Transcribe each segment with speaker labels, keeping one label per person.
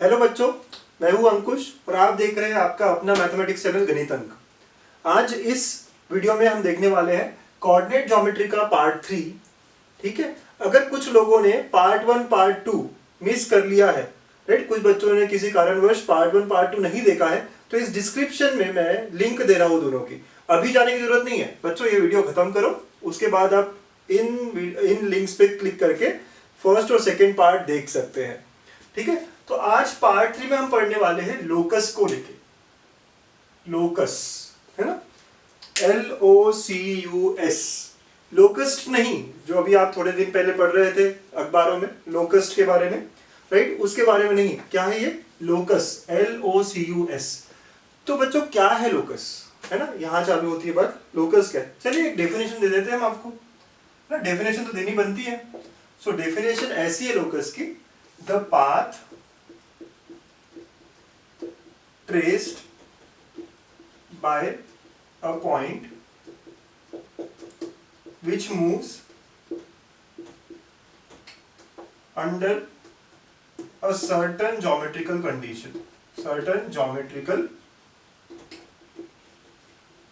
Speaker 1: Hello बच्चों, मैं हूं अंकुश और आप देख रहे हैं आपका अपना मैथमेटिक्स चैनल गणित अंक। आज इस वीडियो में हम देखने वाले हैं कोऑर्डिनेट ज्योमेट्री का पार्ट 3। ठीक है, अगर कुछ लोगों ने पार्ट 1 पार्ट 2 मिस कर लिया है, राइट, कुछ बच्चों ने किसी कारणवश पार्ट 1 पार्ट 2 नहीं देखा है, तो इस डिस्क्रिप्शन में मैं लिंक दे रहा हूं दोनों की। अभी जाने की जरूरत नहीं है बच्चों, ये वीडियो खत्म करो, उसके बाद आप इन लिंक्स पे क्लिक करके फर्स्ट और सेकेंड पार्ट देख सकते हैं। ठीक है, तो आज पार्ट 3 में हम पढ़ने वाले हैं लोकस को लेके। लोकस है ना, LOCUS, लोकस्ट नहीं जो अभी आप थोड़े दिन पहले पढ़ रहे थे अखबारों में लोकस्ट के बारे में, राइट, उसके बारे में नहीं। क्या है ये लोकस, LOCUS। तो बच्चों क्या है लोकस, है ना, यहां चालू होती है बात। लोकस क्या है, चलिए एक डेफिनेशन दे देते हैं हम आपको ना, डेफिनेशन तो देनी बनती है। सो डेफिनेशन ऐसी है लोकस की, the path traced by a point which moves under a certain geometrical condition. Certain geometrical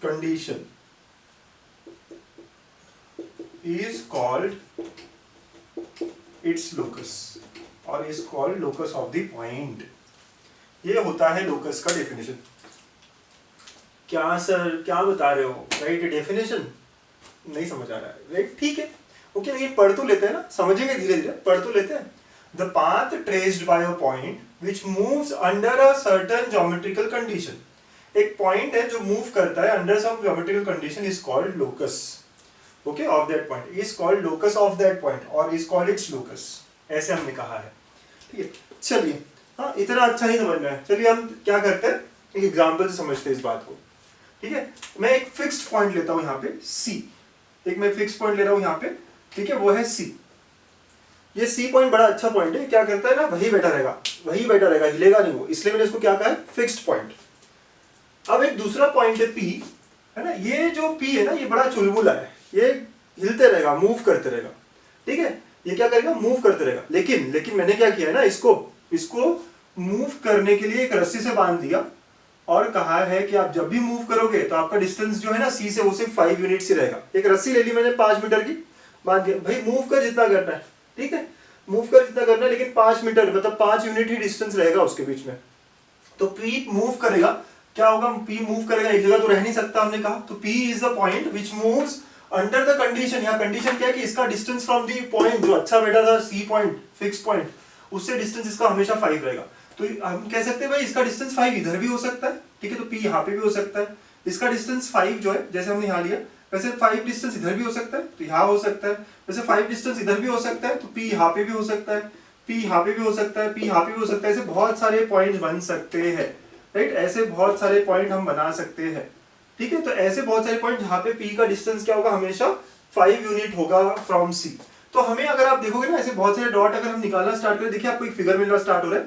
Speaker 1: condition is called its locus or is called locus of the point. ये होता है लोकस का definition. क्या sir क्या बता रहे हो, राइट, डेफिनेशन नहीं समझ आ रहा है, राइट, ठीक है, ओके, लेकिन पढ़ तो लेते हैं ना, समझेंगे धीरे धीरे, पढ़ तो लेते हैं। The path traced by a point which moves under a certain geometrical condition. एक पॉइंट है जो मूव करता है under some geometrical condition is called locus, okay, of that point is called locus of that point और is called its locus, ऐसे हमने कहा है। ठीक है, चलिए, हाँ इतना अच्छा ही समझना है। चलिए हम क्या करते हैं, एक एग्जांपल से समझते हैं इस बात को। ठीक है, मैं एक फिक्स्ड पॉइंट लेता हूं यहाँ पे C, एक मैं फिक्स्ड पॉइंट ले रहा हूं यहाँ पे, ठीक है, वो है C। ये C पॉइंट बड़ा अच्छा पॉइंट है, क्या करता है ना, वही बैठा रहेगा, हिलेगा नहीं वो, इसलिए मैंने इसको क्या कहा है, फिक्स्ड पॉइंट। अब एक दूसरा पॉइंट है P, है ना, ये जो P है ना, ये बड़ा चुलबुला है, ये हिलते रहेगा, मूव करते रहेगा। ठीक है, ये क्या करेगा, मूव करते रहेगा। लेकिन मैंने क्या किया है ना, इसको मूव करने के लिए एक रस्सी से बांध दिया और कहा है कि आप जब भी मूव करोगे तो आपका डिस्टेंस जो है ना C से वो सिर्फ 5 यूनिट्स ही रहेगा। एक रस्सी ले ली मैंने 5 मीटर की, बांध दिया, भाई मूव कर जितना करना है, ठीक है, मूव कर जितना करना है, लेकिन 5 मीटर मतलब 5 यूनिट ही डिस्टेंस रहेगा उसके बीच में। तो P मूव करेगा, क्या होगा, P मूव करेगा, एक जगह तो रह नहीं सकता हमने कहा, तो P is the point which moves under the condition. यहाँ कंडीशन क्या है कि इसका डिस्टेंस फ्रॉम द पॉइंट जो अच्छा बैठा था C पॉइंट, फिक्स पॉइंट, उससे डिस्टेंस इसका हमेशा 5 रहेगा। तो हम कह सकते हैं भाई इसका डिस्टेंस 5 इधर भी हो सकता है, ठीक है, तो P यहाँ पे भी हो सकता है। इसका डिस्टेंस 5 जो है, जैसे हमने यहाँ लिया, वैसे 5 डिस्टेंस इधर भी हो सकता है, तो यहाँ हो सकता है, वैसे 5 डिस्टेंस इधर भी हो सकता है, तो P यहाँ पे भी हो सकता है, P यहाँ पे भी हो सकता है, P यहाँ पे भी हो सकता है, ऐसे बहुत सारे पॉइंट बन सकते हैं, राइट, ऐसे बहुत सारे पॉइंट हम बना सकते हैं। ठीक है, तो ऐसे बहुत सारे पॉइंट जहाँ पे P का डिस्टेंस क्या होगा, हमेशा 5 यूनिट होगा फ्रॉम C। तो हमें अगर आप देखोगे ना, ऐसे बहुत सारे डॉट अगर हम निकालना स्टार्ट करें, देखिए आपको एक फिगर मिलना स्टार्ट हो रहा है,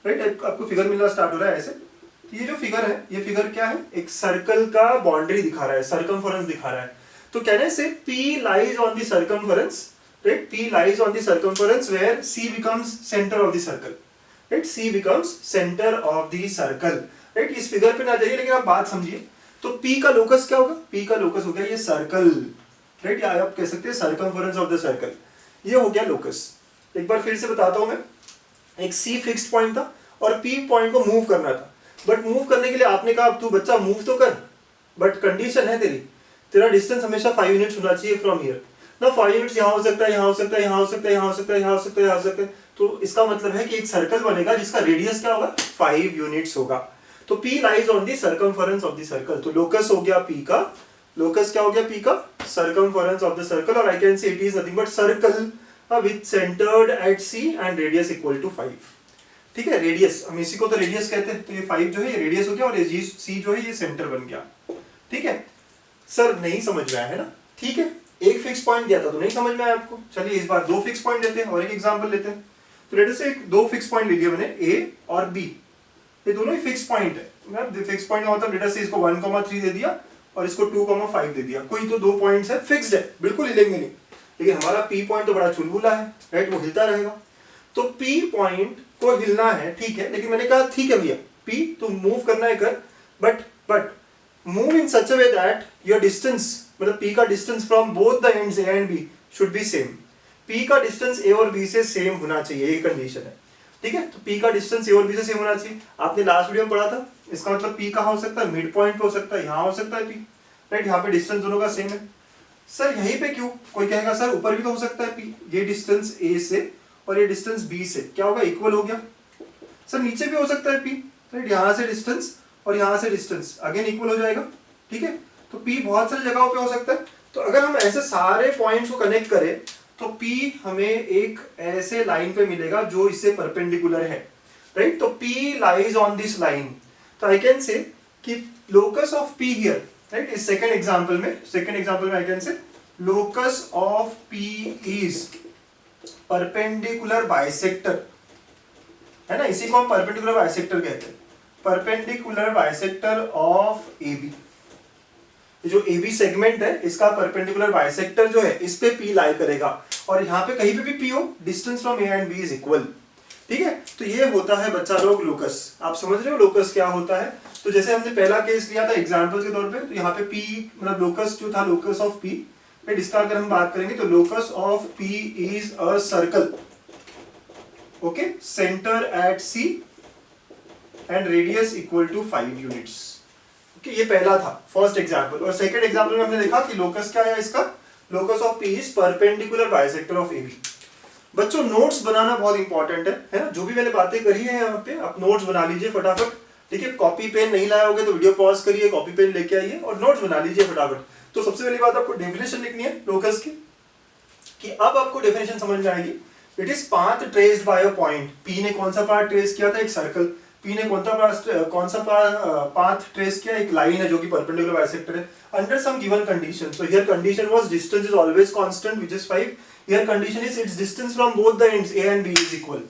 Speaker 1: राइट, आपको फिगर मिलना स्टार्ट हो रहा है ऐसे। तो ये जो फिगर है, ये फिगर क्या है, एक सर्कल का बाउंड्री दिखा रहा है, सर्कमफरेंस दिखा रहा है। तो कहने से P lies on the circumference, right, P lies on the circumference where C becomes center of the circle, right, C becomes center of the circle, right। इस फिगर पे ना जाइए, लेकिन आप बात समझिए। तो P का लोकस क्या होगा, P का लोकस हो गया ये सर्कल, राइट, या आप कह सकते हैं सर्कमफरेंस ऑफ द सर्कल, ये हो गया लोकस। एक बार फिर से बताता हूं मैं, एक C फिक्स्ड पॉइंट था और P पॉइंट को मूव करना था, बट मूव करने के लिए आपने कहा तू बच्चा मूव तो कर, बट कंडीशन है तेरा डिस्टेंस हमेशा 5 यूनिट्स होना चाहिए फ्रॉम हियर ना। 5 यूनिट्स यहाँ हो सकता है, यहाँ हो सकता है, यहाँ हो सकता है, यहाँ हो सकता है, यहाँ हो सकता है, यहाँ हो सकता है। तो इसका मतलब है कि एक सर्कल बनेगा जिसका रेडियस क्या होगा, 5 यूनिट्स होगा। तो P lies on the circumference of the circle. तो लोकस हो गया P का, लोकस क्या हो गया P का, सर्कमफरेंस ऑफ द सर्कल, और I can say it is nothing but circle with centered at C and radius equal to 5। ठीक है, रेडियस, हम इसी को तो रेडियस कहते हैं, तो ये 5 जो है ये रेडियस हो गया और ये C जो है ये सेंटर बन गया। ठीक है सर, नहीं समझ में आया है ना, ठीक है, एक फिक्स पॉइंट दिया था तो नहीं समझ में आया आपको। चलिए इस बार 2 फिक्स पॉइंट लेते हैं और एक एग्जांपल लेते हैं। तो लेट अस से 2 फिक्स पॉइंट ले लिया मैंने, A और B, ये दोनों ही फिक्स पॉइंट है ना। फिक्स पॉइंट का मतलब लेट अस से इसको 1,3 दे दिया और इसको 2,5 दे दिया, कोई तो 2 पॉइंट्स है, फिक्स्ड है, बिल्कुल हिलेंगे नहीं। लेकिन हमारा P पॉइंट तो बड़ा चुलबुला है, राइट, वो हिलता रहेगा। तो P पॉइंट को हिलना है, ठीक है, लेकिन मैंने कहा ठीक है भैया P तो मूव करना है कर, but move in such a way that your distance, मतलब P का distance from both the ends A and B should be same. P का डिस्टेंस A और B से सेम होना चाहिए, ये कंडीशन है, ठीक है। तो P का डिस्टेंस A और B से सेम होना चाहिए। आपने लास्ट वीडियो में पढ़ा था, इसका मतलब P कहाँ हो सकता है, मिड पॉइंट पे हो सकता है, यहाँ हो सकता है P, राइट, यहाँ पे डिस्टेंस दोनों का सेम है। सर यहीं पे क्यों, कोई कहेगा सर ऊपर भी तो हो सकता है P, ये डिस्टेंस A से और ये डिस्टेंस B से क्या होगा, इक्वल हो गया। सर नीचे भी हो सकता है P, राइट, यहाँ से डिस्टेंस और यहाँ से डिस्टेंस अगेन इक्वल हो जाएगा, ठीक है। तो P बहुत सारी जगहों पे हो सकता है। तो अगर हम ऐसे सारे पॉइंट्स को कनेक्ट करें तो P हमें एक ऐसे लाइन पे मिलेगा जो इससे परपेंडिकुलर है, राइट। तो P lies on this line, तो आई कैन से कि locus of P here, right, इस सेकंड एग्जांपल में आई कैन से locus of P is perpendicular bisector, है ना, इसी को हम परपेंडिकुलर बाइसेक्टर कहते हैं, परपेंडिकुलर बाइसेक्टर ऑफ AB। जो AB सेगमेंट है इसका परपेंडिकुलर बाइसेक्टर जो है इस पे P लाई करेगा, और यहाँ पे कहीं पे भी P हो, distance from A and B is equal, ठीक है। तो ये होता है बच्चा लोग लोकस। आप समझ रहे हो लोकस क्या होता है। तो जैसे हमने पहला केस लिया था एग्जांपल के तौर पे, तो यहाँ पे P मतलब लोकस जो था, लोकस ऑफ P, फिर इसका अगर हम बात करेंगे तो locus of P is a circle, okay, centre at C and radius equal to 5 units, okay. ये पहला था फर्स्ट एग्जांपल। और सेकंड एग्जांपल में हमने देखा कि लोकस क्या है इसका, locus of P is perpendicular bisector of AB। बच्चों नोट्स बनाना बहुत इंपॉर्टेंट है ना, जो भी मैंने बातें करी है यहाँ पे आप नोट्स बना लीजिए फटाफट, ठीक है। कॉपी पेन नहीं लाए होगे तो वीडियो पॉज करिए, कॉपी पेन लेके आइए और नोट्स बना लीजिए फटाफट। तो सबसे पहली बात आपको डेफिनेशन लिखनी है लोकस की, कि अब आपको डेफिनेशन समझ में आएगी। It is path traced by a point. P ने कौन सा पाथ ट्रेस किया था, एक सर्कल। P ने कौन सा पाथ ट्रेस किया, एक लाइन है जो कि परपेंडिकुलर बाइसेक्टर है, under some given condition. So here condition was distance is always constant which is 5। Here condition is its distance from both the ends A and B is equal,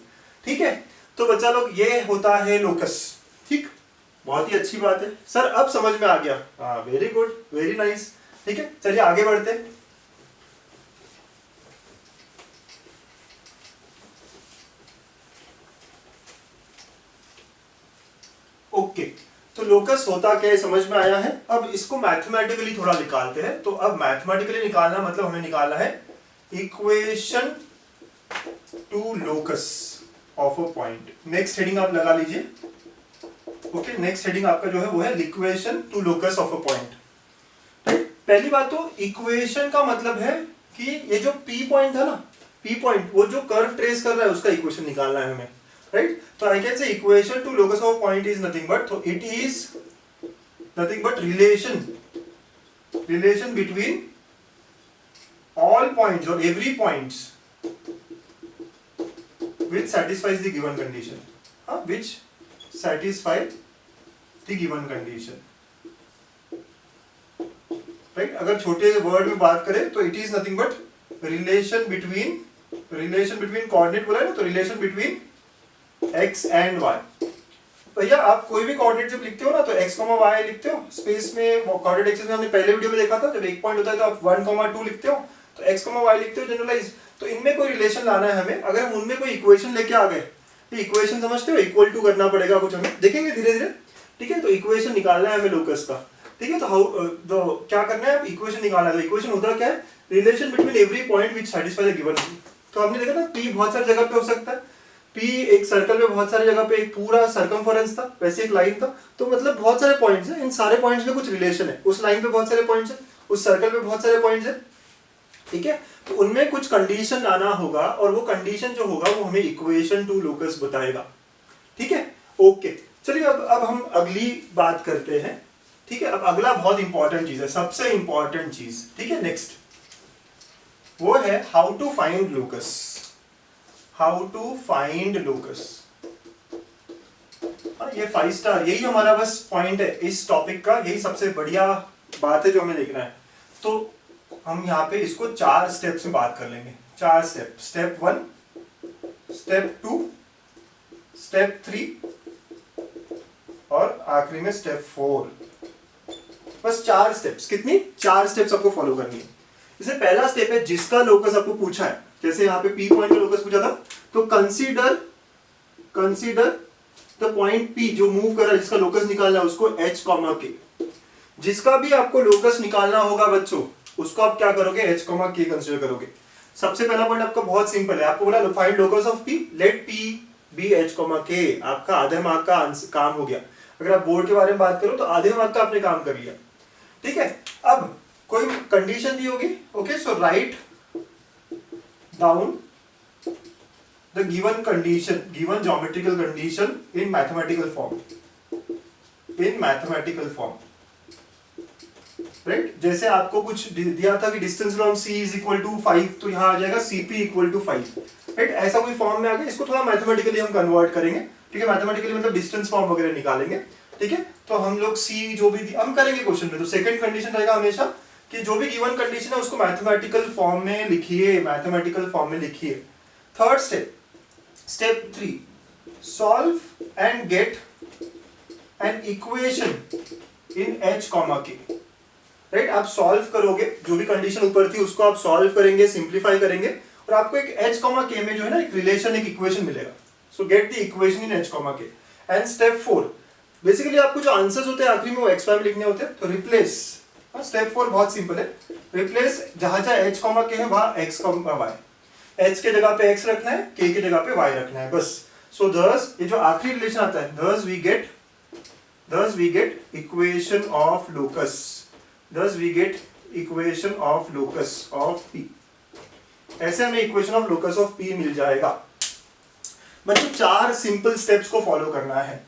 Speaker 1: ठीक है। तो बच्चा लोग ये होता है लोकस, ठीक, बहुत ही अच्छी बात है सर, अब समझ में आ गया, हाँ वेरी गुड, वेरी नाइस, ठीक है। चलिए आगे बढ़ते हैं। ओके, तो लोकस होता क्या है समझ में आया है। अब इसको मैथमेटिकली थोड़ा निकालते हैं। तो अब मैथमेटिकली निकालना मतलब हमें निकालना है equation to locus of a point. Next heading आप लगा लीजिए, ओके, नेक्स्ट हेडिंग आपका जो है वो है equation to locus of a point. पहली बात तो इक्वेशन का मतलब है कि ये जो P पॉइंट था ना, P पॉइंट वो जो कर्व ट्रेस कर रहा है उसका इक्वेशन निकालना है हमें, राइट। तो I can say equation to locus of point is nothing but, तो it is nothing but relation between all points और every points which satisfies the given condition, which satisfy the given condition, right। अगर छोटे word में बात करें तो it is nothing but relation between coordinate बोला है ना, तो relation between x and y। भैया आप कोई भी कोऑर्डिनेट जब लिखते हो ना तो x, y लिखते हो स्पेस में, कोऑर्डिनेट एक्सिस में हमने पहले वीडियो में देखा था, जब एक पॉइंट होता है तो आप 1, 2 लिखते हो, तो x, y लिखते हो जनरलाइज। तो इनमें कोई रिलेशन लाना है हमें, अगर हम उनमें कोई इक्वेशन लेके आ गए, तो इक्वेशन समझते हो, इक्वल टू करना पड़ेगा कुछ, हमें देखेंगे धीरे धीरे, ठीक है। तो इक्वेशन निकालना है हमें लोकस का, ठीक है। तो क्या करना है, इक्वेशन निकालना है। तो इक्वेशन होता क्या है, relation between every point which satisfy the given. तो हमने देखा था P बहुत सारी जगह पे हो सकता है, P एक सर्कल में बहुत सारी जगह पे एक पूरा सर्कमफरेंस था, वैसे एक लाइन था, तो मतलब बहुत सारे पॉइंट्स हैं, इन सारे पॉइंट्स में कुछ रिलेशन है, उस लाइन पे बहुत सारे पॉइंट्स हैं, उस सर्कल पे बहुत सारे पॉइंट्स हैं, ठीक है। तो उनमें कुछ कंडीशन लाना होगा और वो कंडीशन जो होगा वो हमें इक्वेशन टू लोकस बताएगा, ठीक है। ओके, चलिए अब हम अगली बात करते हैं, ठीक है। अब अगला बहुत इंपॉर्टेंट चीज है, सबसे इंपॉर्टेंट चीज, ठीक है। नेक्स्ट वो है how to find locus, how to find locus. ये 5 स्टार, यही हमारा बस पॉइंट है इस टॉपिक का, यही सबसे बढ़िया बात है जो हमें देखना है। तो हम यहाँ पे इसको 4 स्टेप्स में बात कर लेंगे, 4 स्टेप, स्टेप 1, स्टेप 2, स्टेप 3 और आखिरी में स्टेप 4। बस 4 स्टेप्स, कितनी 4 स्टेप्स आपको फॉलो करनी है। जैसे पहला स्टेप है जिसका लोकस आपको पूछा है, जैसे यहाँ पे P पॉइंट का लोकस पूछा था, तो consider consider the point P जो मूव कर रहा है, जिसका लोकस निकालना है उसको H, K। जिसका भी आपको लोकस निकालना होगा बच्चों, उसको आप क्या करोगे, H, K कंसीडर करोगे। सबसे पहला पॉइंट आपका बहुत सिंपल है, आपको बोला find locus of P, let P be H, K। आपका आधे मार्क का काम हो गया। अगर आप बोर्ड के बारे में बात करो तो आधे मार्क का आपने काम कर लिया, ठीक है। अब कोई कंडीशन दी होगी, okay, so write down the given condition, given geometrical condition in mathematical form, right? जैसे आपको कुछ दिया था कि distance from C is equal to 5, तो यहाँ आ जाएगा CP equal to 5, right? ऐसा कोई फॉर्म में आ गया, इसको थोड़ा मैथमेटिकली हम कन्वर्ट करेंगे, ठीक है। मैथमेटिकली मतलब डिस्टेंस फॉर्म वगैरह निकालेंगे, ठीक है। तो हम लोग C जो भी हम करेंगे क्वेश्चन में, तो सेकंड कंडीशन रहेगा हमेशा कि जो भी गिवन कंडीशन है उसको मैथमेटिकल फॉर्म में लिखिए, मैथमेटिकल फॉर्म में लिखिए। Third step, Step 3, solve and get an equation in H, K, right? आप solve करोगे, जो भी कंडीशन ऊपर थी उसको आप solve करेंगे, simplify करेंगे, और आपको एक H, K में जो है ना एक रिलेशन, एक इक्वेशन मिलेगा। So get the equation in H, K. And step 4, basically आपको जो आंसर्स होते हैं आखिरी में वो XY में लिखने होते हैं, तो रिप्लेस। स्टेप 4 बहुत सिंपल है, रिप्लेस जहां जहां H, K है वहां X, Y। H के जगह पे X रखना है, K के जगह पे Y रखना है, बस। सो thus ये जो आखिरी रिलेशन आता है, thus we get equation of locus, of P। ऐसे हमें equation of locus of P मिल जाएगा। बच्चों 4 सिंपल स्टेप्स को फॉलो करना है।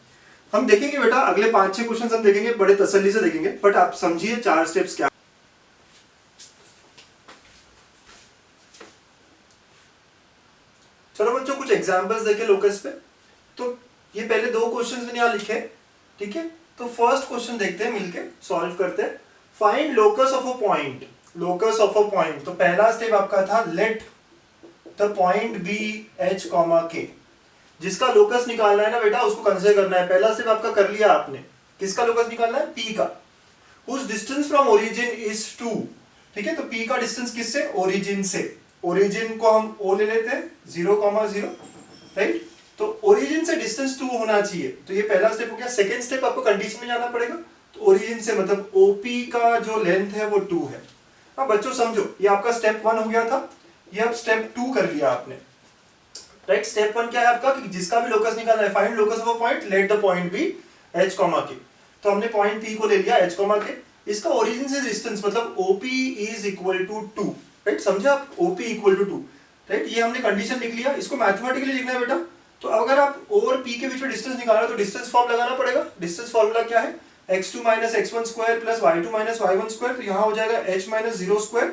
Speaker 1: हम देखेंगे बेटा अगले 5-6 क्वेश्चन हम देखेंगे, बड़े तसल्ली से देखेंगे, बट आप समझिए 4 स्टेप्स क्या। चलो बच्चों कुछ एग्जांपल्स देखें लोकस पे। तो ये पहले 2 क्वेश्चंस मैंने यहाँ लिखे, ठीक है। तो फर्स्ट क्वेश्चन देखते हैं, मिलके सॉल्व करते हैं। Find locus of a point, तो पहला स्टेप आपका था let the point be H, K। जिसका लोकस निकालना है ना बेटा उसको कंसीडर करना है। पहला स्टेप आपका कर लिया आपने, किसका लोकस निकालना है, P का। whose distance from origin is 2, ठीक है। तो P का डिस्टेंस किससे, ओरिजिन से। ओरिजिन को हम O ले लेते हैं 0,0, राइट। तो ओरिजिन से डिस्टेंस 2 होना चाहिए, तो ये पहला स्टेप हो गया। सेकंड स्टेप आपको कंडीशन में जाना पड़ेगा, तो ओरिजिन से मतलब OP का जो लेंथ है वो 2 है। अब बच्चों समझो, ये आपका स्टेप 1 हो गया था, ये अब स्टेप 2 कर लिया आपने, राइट। स्टेप 1 क्या है आपका कि जिसका भी लोकस निकालना है, find locus of a point, let the point be H, K। तो हमने पॉइंट P को ले लिया H, K। इसका ओरिजिन से डिस्टेंस मतलब OP is equal to 2, right. समझे आप, OP इक्वल टू 2, राइट। ये हमने कंडीशन लिख लिया, इसको मैथमेटिकली लिखना है बेटा। तो अगर आप O और P के बीच में डिस्टेंस निकालना है तो डिस्टेंस फॉर्म लगाना पड़ेगा। डिस्टेंस फॉर्मूला क्या है, x2 - x1 square plus y2 - y1 square. तो यहाँ हो जाएगा h - 0 square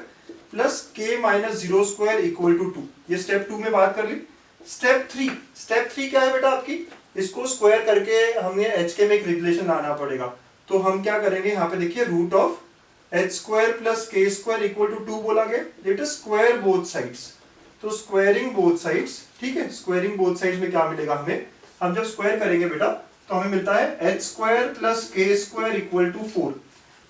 Speaker 1: plus k - 0 square equal to 2। ये स्टेप 2 में बात कर ली। स्टेप 3 क्या है बेटा आपकी, इसको स्क्वायर करके हमें h के में एक रिलेशन लाना पड़ेगा। तो हम क्या करेंगे, यहाँ पे देखिए root of h square plus k square equal to 2 बोला गया। Let us square both sides, तो स्क्वायरिंग बोथ साइड्स, ठीक है। स्क्वायरिंग बोथ साइड्स में क्या मिलेगा हमें, हम जब स्क्वायर करेंगे बेटा तो हमें मिलता है h square plus k square equal to 4।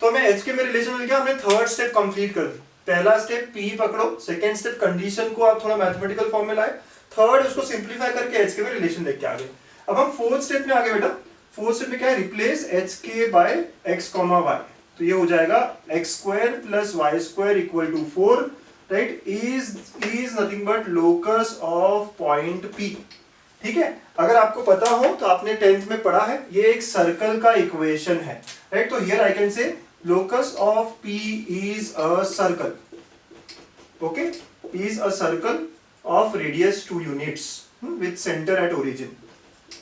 Speaker 1: तो हमें h के में रिलेशन मिल गया। हमने थर्ड स्टेप कंप्लीट कर दी। पहला स्टेप P पकड़ो, सेकंड स्टेप कंडीशन को आप थोड़ा मैथमेटिकल फॉर्म में लाए, थर्ड उसको सिंपलीफाई करके h के में रिलेशन लेके आ गए। अब हम फोर्थ स्टेप में आ गए बेटा। फोर्थ स्टेप में क्या है, replace hk by x, y। तो ये हो जाएगा x square plus y square equal to 4, right. Is nothing but locus of point P, ठीक है। अगर आपको पता हो तो आपने 10th में पढ़ा है, ये एक सर्कल का इक्वेशन है, राइट। तो हियर आई कैन से locus of P is a circle, okay, is a circle of radius 2 units with center at origin,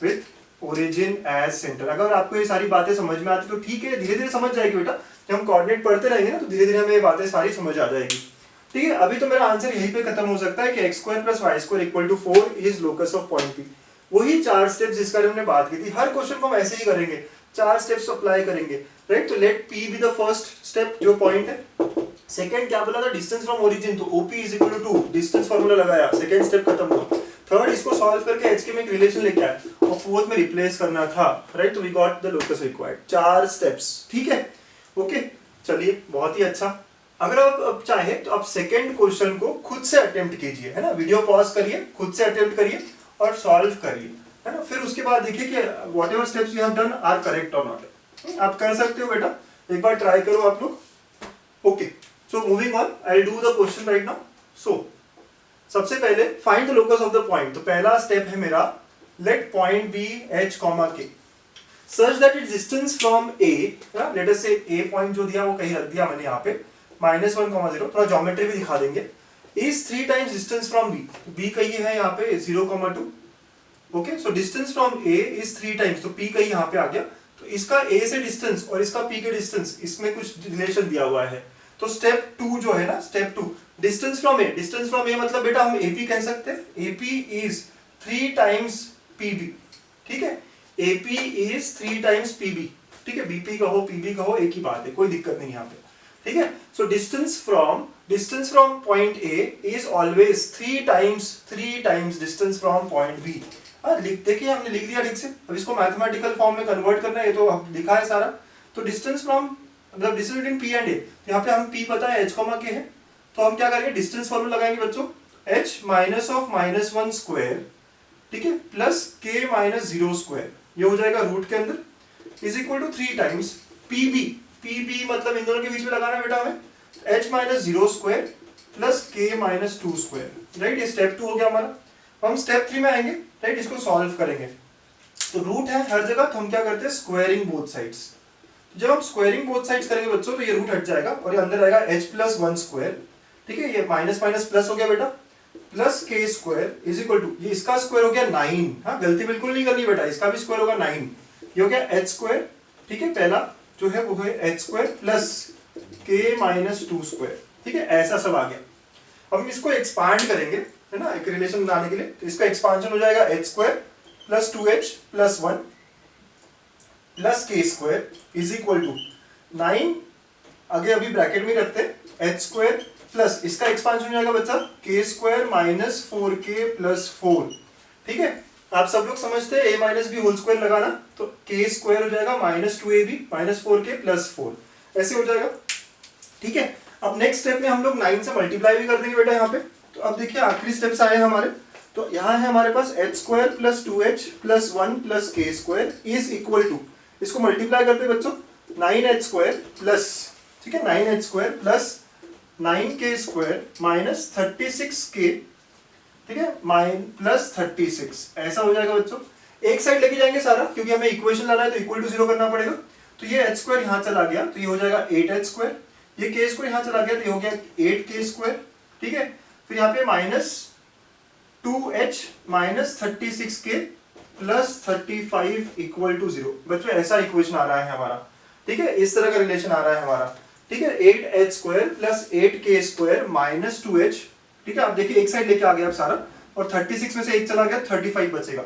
Speaker 1: with origin as center। अगर आपको ये सारी बातें समझ में आती तो ठीक है, धीरे धीरे समझ जाएगी बेटा। जब हम कोऑर्डिनेट पढ़ते रहेंगे ना तो धीरे धीरे हमें ये बातें सारी समझ आ जाएगी, ठीक है। अभी तो मेरा आंसर यहीं पे खत्म हो सकता है कि x square plus y square equal to 4 is locus of point P। वही 4 स्टेप्स जिसका हमने बात की थी, हर क्वेश्चन को हम ऐसे ही करेंगे, 4 स्टेप्स अप्लाई करेंगे, राइट। तो let P be the first step जो पॉइंट है। सेकंड क्या बोला था, डिस्टेंस फ्रॉम ओरिजिन, तो OP is equal to 2, distance formula लगाया, सेकंड स्टेप खत्म हुआ। थर्ड इसको सॉल्व करके h के में एक रिलेशन लेके आए और फोर्थ में रिप्लेस करना था, राइट। तो we got the locus required, 4 steps, ठीक है, ओके। चलिए बहुत ही अच्छा। अगर आप अब चाहे तो आप सेकंड क्वेश्चन को खुद से अटेम्प्ट कीजिए, है ना। वीडियो पॉज करिए, खुद से अटेम्प्ट करिए और सॉल्व करिए। है ना। फिर उसके बाद देखिए कि whatever steps you have done are correct और नॉट। आप कर सकते हो बेटा, एक बार ट्राई करो आप लोग। Okay, so moving on, I do the question right now. So सबसे पहले find the locus of the point. तो पहला स्टेप है मेरा, let point be H comma K such that its distance from A, let us say A point जो दिया वो कहीं रख दिया मैंने यहाँ पे -1,0, थोड़ा ज्योमेट्री भी दिखा देंगे, is 3 times distance from B। B कहीं है यहाँ पे 0,2। Okay, so distance from A is 3 times, तो P कहीं यहाँ पे आ गया। तो इसका A से डिस्टेंस और इसका P के डिस्टेंस, इसमें कुछ रिलेशन दिया हुआ है। तो स्टेप 2 जो है ना, step 2, distance from A, distance from A मतलब बेटा हम AP कह सकते हैं। AP is 3 times PB, ठीक है। AP is 3 times PB, ठीक है। BP कहो PB कहो एक ही बात है, कोई दिक्कत नहीं यहाँ पे, ठीक है। So distance from point A is always 3 times distance from point B। देखिए हमने लिख दिया ठीक से। अब इसको मैथमेटिकल फॉर्म में कन्वर्ट करना है, ये तो लिखा है सारा। तो डिस्टेंस फ्रॉम मतलब distance between P and A, यहाँ पे हम P पता है h कॉमा k है, तो हम क्या करेंगे, डिस्टेंस फॉर्मूला लगाएंगे बच्चों, h माइनस ऑफ -1 स्क्वायर, ठीक है, प्लस k माइनस 0 स्क्वायर, ये हो जाएगा रूट के अंदर, is equal to 3 times PB. PB मतलब इन दोनों के बीच में लगाना है बेटा हमें, h minus 0 square plus k minus 2 square, right. ये स्टेप 2 हो गया हमारा। हम स्टेप 3 में आएंगे, राइट, इसको सॉल्व करेंगे। तो रूट है हर जगह, तो हम क्या करते हैं, स्क्वायरिंग बोथ साइड्स। जब हम स्क्वायरिंग बोथ साइड्स करेंगे बच्चों, तो ये रूट हट जाएगा और ये अंदर आएगा h प्लस 1 स्क्वायर, ठीक है। ये माइनस माइनस प्लस हो गया बेटा, plus K square is equal to, ये इसका स्क्वायर हो गया 9, हाँ गलती बिल्कुल नहीं करनी बेटा, इसका भी स्क्वायर होगा 9, ये हो गया एच स्क्वायर, ठीक है। पहला जो है वो है एच स्क्वायर प्लस के माइनस 2 स्क्वायर, ठीक है, ऐसा सब आ गया। अब हम इसको एक्सपांड करेंगे, है ना, एक रिलेशन बनाने के लिए। तो इसका एक्सपांशन हो जाएगा H square plus 2h plus 1 plus K square is equal to 9, आगे अभी ब्रैकेट में रखते हैं, एच स्क्वायर प्लस इसका एक्सपांशन हो जाएगा बच्चा के स्क्वायर माइनस 4k प्लस 4, ठीक है। आप सब लोग समझते हैं a minus b whole square लगाना, तो के स्क्वायर हो जाएगा minus 2ab minus 4k plus 4, ऐसे हो जाएगा, ठीक है। अब नेक्स्ट स्टेप में हम लोग 9 से मल्टीप्लाई भी कर देंगे बेटा यहाँ पे। तो अब देखिए आखिरी स्टेप्स आए हमारे, तो यहाँ है हमारे पास H square plus 2h plus 1 plus K square is equal to, इसको मल्टीप्लाई करते हैं बच्चों, 9h स्क्वायर प्लस, ठीक है, 9h square plus 9k square minus 36k, ठीक है, प्लस 36, ऐसा हो जाएगा बच्चों। एक साइड लेके जाएंगे सारा, क्योंकि हमें इक्वेशन लाना है तो इक्वल टू 0 करना पड़ेगा। तो ये h स्क्वायर यहाँ चला गया, तो ये हो जाएगा 8h स्क्वायर, ये k स्क्वायर यहाँ चला गया, तो ये हो गया 8k स्क्वायर, ठीक है। फिर यहाँ पे minus 2h minus 36k plus 35 equal to 0। बच्चों ऐसा इक्वेशन आ रहा है हमारा, ठीक है, इस तरह का रिलेशन आ रहा है हमारा, ठीक है। 8h square plus 8k square minus 2h, ठीक है। आप देखिए एक साइड लेके आ गया आप सारा, और 36 में से एक चला गया, 35 बचेगा,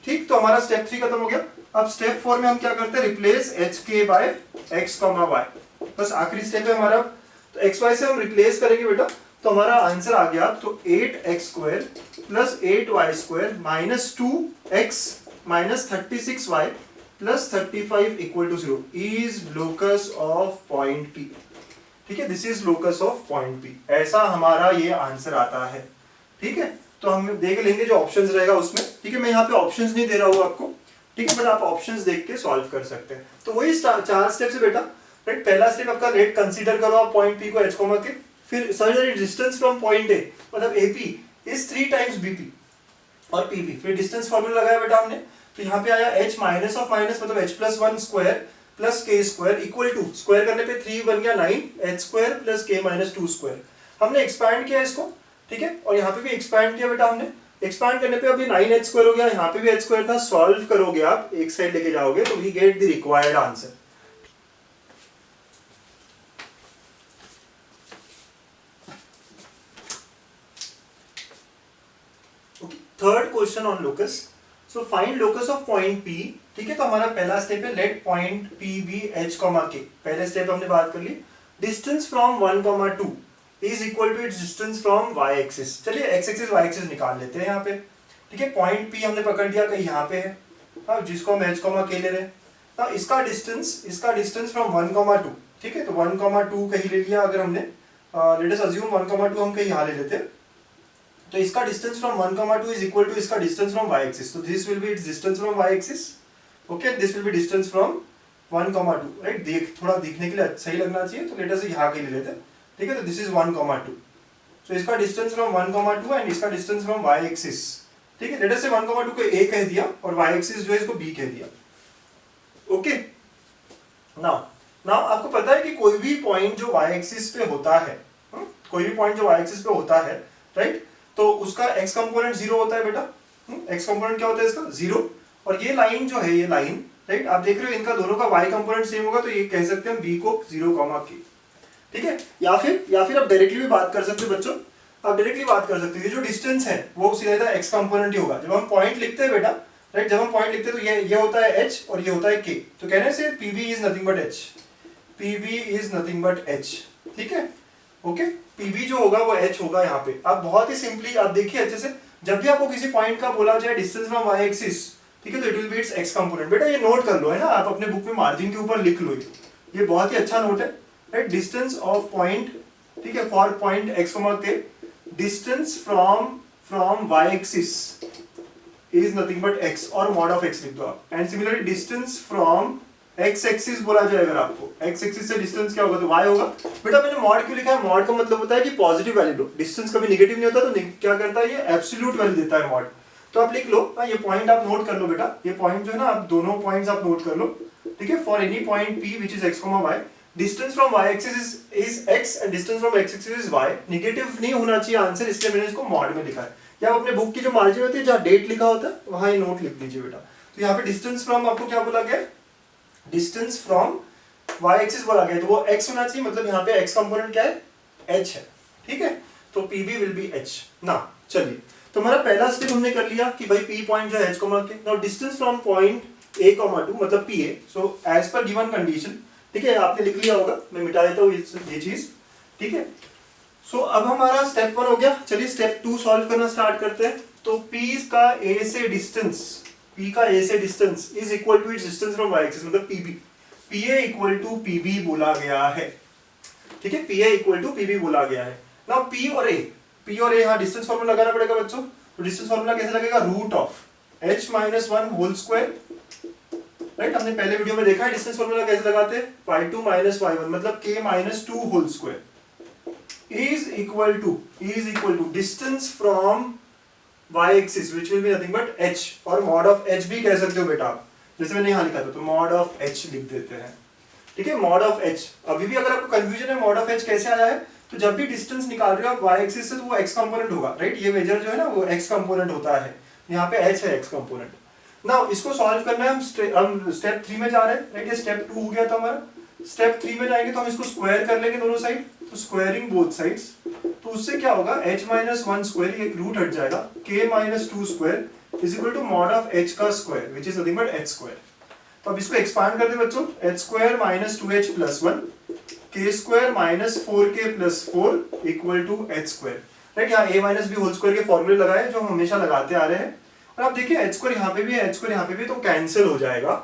Speaker 1: ठीक। तो हमारा स्टेप 3 खत्म हो गया। अब स्टेप 4 में हम क्या करते हैं, replace hk by x, y, बस आखिरी स्टेप है हमारा। तो xy से हम रिप्लेस करेंगे बेटा, तो हमारा आंसर आ गया, तो 8x square plus 8y square minus 2x minus 36y plus 35 equal to 0 is locus of point P, ठीक है। This is locus of point P, ऐसा हमारा ये आंसर आता है, ठीक है। तो हम देख लेंगे जो ऑप्शंस रहेगा उसमें, ठीक है। मैं यहाँ पे ऑप्शंस नहीं दे रहा हूँ आपको, ठीक है, बट आप ऑप्शंस देख के सॉल्व कर सकते हैं। तो वही 4 स्टेप्स है बेटा, राइट। पहला स्टेप आपका लेट कंसीडर करो आप पॉइंट P को h कॉमा के, फिर search distance from point A मतलब AP इज 3 टाइम्स BP और PP, फिर डिस्टेंस फार्मूला लगाया बेटा हमने। तो यहाँ पे आया h माइनस ऑफ माइनस मतलब h plus 1 square plus k square equal to, square करने पे 3 बन गया 9, h square plus k minus 2 square. हमने एक्सपैंड किया इसको, ठीक है, और यहाँ पे भी एक्सपैंड किया बेटा हमने। एक्सपैंड करने पे अभी 9h स्क्वायर हो गया, यहाँ पे भी h स्क्वायर था, सॉल्व करोगे आप, एक साइड लेके जाओगे तो we get the required answer. Third question on locus. So find locus of point P, ठीक है। तो हमारा पहला स्टेप है let point P be h comma k, पहले स्टेप हमने बात कर ली। Distance from 1, 2 is equal to its distance from y axis. चलिए x एक्सिस y एक्सिस निकाल लेते हैं यहाँ पे, ठीक है। पॉइंट P हमने पकड़ लिया कहीं यहाँ पे है, हाँ, जिसको हम h कॉमा k ले रहे हैं। हाँ, इसका डिस्टेंस फ्रॉम 1, 2, ठीक है। तो 1, 2 कहीं ले लिया अगर हमने, लेट अस अज्यूम 1, 2 हम कहीं यहाँ ले लेते हैं, तो इसका distance from 1, 2 is equal to इसका डिस्टेंस फ्रॉम y एक्सिस, तो this will be its distance from y axis, okay, this will be distance from 1, 2, right, देख थोड़ा दिखने के लिए सही लगना चाहिए, तो लेट अस यहाँ के ले लेते हैं, ठीक है, तो दिस इज 1, 2, तो इसका डिस्टेंस फ्रॉम 1, 2 एंड इसका डिस्टेंस फ्रॉम y एक्सिस, ठीक है, लेट अस से 1, 2 को a कह दिया और y एक्सिस जो है इसको b कह दिया, ओके। नाउ आपको पता है कि कोई भी पॉइंट जो y एक्सिस पे होता है, कोई भी पॉइंट जो y एक्सिस पे होता है, राइट, तो उसका x कंपोनेंट 0 होता है बेटा, x कंपोनेंट क्या होता है इसका 0, और ये लाइन जो है, ये लाइन, राइट, आप देख रहे हो इनका दोनों का y कंपोनेंट सेम होगा, तो ये कह सकते हैं हम b को 0, k, ठीक है, या फिर आप डायरेक्टली भी बात कर सकते हो बच्चों, आप डायरेक्टली बात कर सकते हो, ये जो डिस्टेंस है वो सीधा x कंपोनेंट ही होगा, जब हम पॉइंट लिखते हैं बेटा, राइट, जब हम पॉइंट लिखते हैं तो ये होता है h और ये होता है k, तो कहने से pb is nothing but h, pb is nothing but h, ठीक है, ओके, pb जो होगा वो h होगा यहाँ पे। अब बहुत ही सिंपली आप देखिए अच्छे से, जब भी आपको किसी पॉइंट का बोला जाए डिस्टेंस फ्रॉम y एक्सिस, ठीक है, तो it will be it's x component, बेटा ये नोट कर लो, है ना, आप अपने बुक में मार्जिन के ऊपर लिख लो, ये बहुत ही अच्छा नोट है, राइट, डिस्टेंस ऑफ पॉइंट, ठीक है, for point x, k, distance from y axis is nothing but x, और मॉड ऑफ x लिख दो आप, and similarly distance from x axis बोला जाए अगर आपको, x एक्सिस से डिस्टेंस क्या होगा तो y होगा। बेटा मैंने मॉड क्यों लिखा है, मॉड का मतलब होता है कि पॉजिटिव वैल्यू लो, डिस्टेंस कभी नेगेटिव नहीं होता, तो क्या करता है ये एब्सोल्यूट वैल्यू देता है मॉड, तो आप लिख लो, ये पॉइंट आप नोट कर लो बेटा, ये पॉइंट जो है ना, आप दोनों पॉइंट्स आप नोट कर लो, ठीक है, for any point p which is x, y, distance from y axis is x and distance from x axis is y, negative नहीं होना चाहिए आंसर, इसलिए मैंने इसको मॉड में लिखा है, या आप अपने बुक की जो मार्जिन होती है जहाँ डेट लिखा होता है वहां ये नोट लिख लीजिए बेटा। तो यहाँ पे डिस्टेंस फ्रॉम आपको क्या बोला गया, डिस्टेंस फ्रॉम y एक्सिस बोला गया, तो वो x होना चाहिए, मतलब यहाँ पे x कंपोनेंट क्या है, h है, ठीक है, तो pb विल बी h। ना चलिए, तो हमारा पहला स्टेप हमने कर लिया कि भाई p पॉइंट जो है h, के now distance from point a, 2 मतलब pa, so as per given condition, ठीक है, आपने लिख लिया होगा, मैं मिटा देता हूँ ये चीज, ठीक है। सो अब हमारा स्टेप 1 हो गया, चलिए स्टेप 2 सॉल्व करना स्टार्ट करते हैं। तो p का a से डिस्टेंस, p का a से distance is equal to its distance from y axis, मतलब pb, pa equal to pb बोला गया है, ठीक है, pa इक्वल टू pb बोला गया है। नाउ p और a यहाँ डिस्टेंस फॉर्मूला लगाना पड़ेगा बच्चों, तो डिस्टेंस फॉर्मूला कैसे लगेगा, root of h minus 1 whole square, right, हमने पहले वीडियो में देखा है डिस्टेंस फॉर्मूला कैसे लगाते हैं, y2 माइनस y1 मतलब k minus 2 whole square is equal to distance from y axis which will be nothing but h, और मॉड ऑफ h भी कह सकते हो बेटा आप, जैसे मैंने यहाँ लिखा था, तो मॉड ऑफ h लिख देते हैं, ठीक है, मॉड ऑफ h। अभी भी अगर आपको कंफ्यूजन है मॉड ऑफ h कैसे आया है, तो जब भी डिस्टेंस निकाल रहे हो आप y एक्सिस से, तो वो x कंपोनेंट होगा, राइट, ये मेजर जो है ना वो x कंपोनेंट होता है, यहाँ पे h है x कंपोनेंट। नाउ इसको सॉल्व करना है, हम स्टेप 3 में जा रहे हैं, राइट, ये स्टेप 2 हो गया था हमारा, स्टेप 3 में जाएंगे तो हम इसको स्क्वायर कर लेंगे दोनों साइड, तो स्क्वायरिंग बोथ साइड्स, तो उससे क्या होगा, h माइनस 1 स्क्वायर, ये रूट हट जाएगा, k minus 2 square is equal to mod of h का square which is nothing but h square. तो अब इसको एक्सपांड कर दे बच्चों, h square minus 2h plus 1, k square minus 4k plus 4 equal to h square, right, यहाँ a minus b whole square के फॉर्मूले लगाए जो हम हमेशा लगाते आ रहे हैं, और आप देखिए h स्क्वायर यहाँ पे भी है, h स्क्वायर यहाँ पे भी, तो कैंसिल हो जाएगा,